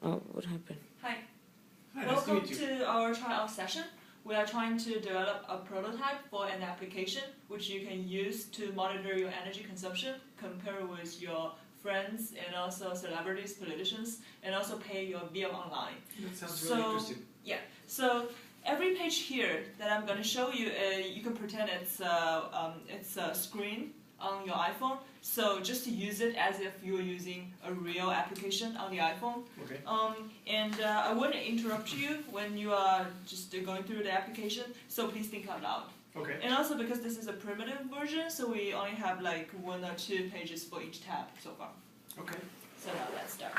Oh, what happened? Hi. Hi, nice to Welcome meet you. to our tryout session. We are trying to develop a prototype for an application which you can use to monitor your energy consumption, compare with your friends and also celebrities, politicians, and also pay your bill online. That sounds really interesting. Yeah. So every page here that I'm going to show you, you can pretend it's a screen on your iPhone. So just to use it as if you're using a real application on the iPhone. Okay. I wouldn't interrupt you when you are just going through the application, so please think out loud. Okay. And also because this is a primitive version, so we only have like 1 or 2 pages for each tab so far. Okay. So now let's start.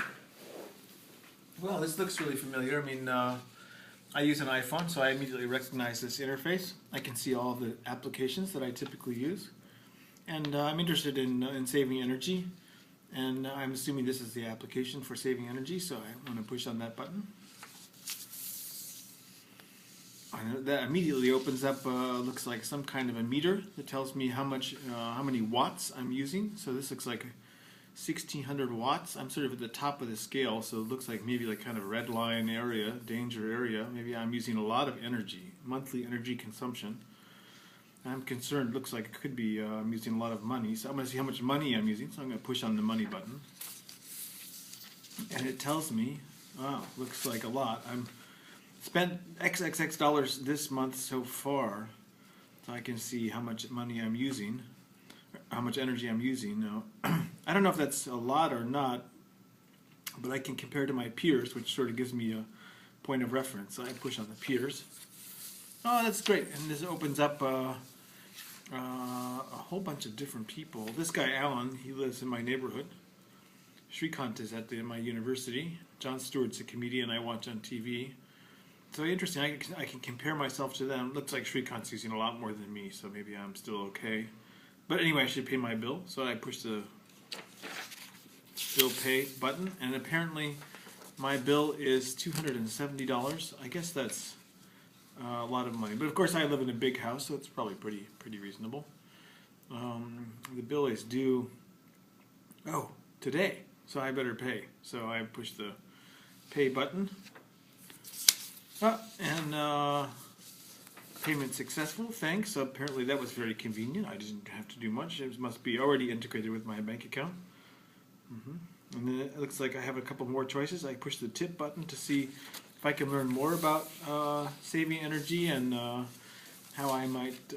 Well, this looks really familiar. I mean, I use an iPhone, so I immediately recognize this interface. I can see all the applications that I typically use. And I'm interested in saving energy. And I'm assuming this is the application for saving energy, so I want to push on that button. And that immediately opens up, looks like some kind of a meter that tells me how many watts I'm using. So this looks like 1600 watts. I'm sort of at the top of the scale, so it looks like maybe like kind of red line area, danger area. Maybe I'm using a lot of energy, monthly energy consumption. I'm concerned, looks like it could be I'm using a lot of money. So I'm going to see how much money I'm using, so I'm going to push on the money button. And it tells me, wow, looks like a lot. I'm spent XXX dollars this month so far, so I can see how much money I'm using, how much energy I'm using. Now, I don't know if that's a lot or not, but I can compare to my peers, which sort of gives me a point of reference. So I push on the peers. Oh, that's great. And this opens up a whole bunch of different people. This guy, Alan, he lives in my neighborhood. Shrikant is at my university. Jon Stewart's a comedian I watch on TV. So interesting, I can compare myself to them. Looks like Shrikant's using a lot more than me, so maybe I'm still okay. But anyway, I should pay my bill. So I push the bill pay button, and apparently my bill is $270. I guess that's a lot of money, but of course I live in a big house, so it's probably pretty reasonable. The bill is due today, so I better pay. So I push the pay button, and payment successful. Thanks. So apparently that was very convenient. I didn't have to do much. It must be already integrated with my bank account. And then it looks like I have a couple more choices. I push the tip button to see if I can learn more about saving energy and how I might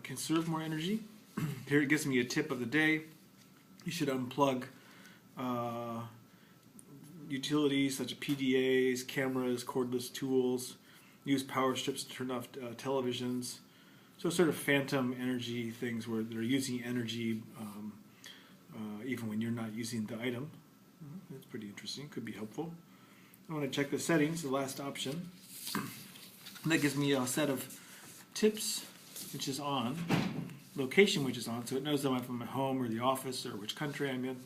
conserve more energy. Here it gives me a tip of the day. You should unplug utilities such as PDAs, cameras, cordless tools, use power strips to turn off televisions. So sort of phantom energy things where they're using energy even when you're not using the item. That's pretty interesting, could be helpful. I want to check the settings, the last option. That gives me a set of tips, which is on, location, which is on, so it knows if I'm at home or the office or which country I'm in.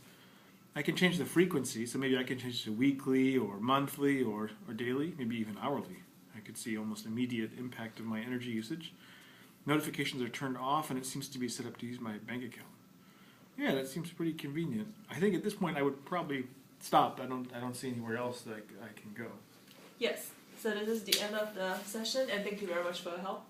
I can change the frequency, so maybe I can change it to weekly or monthly or daily, maybe even hourly. I could see almost immediate impact of my energy usage. Notifications are turned off, and it seems to be set up to use my bank account. Yeah, that seems pretty convenient. I think at this point I would probably stop. I don't see anywhere else that I can go. Yes. So this is the end of the session, and thank you very much for your help.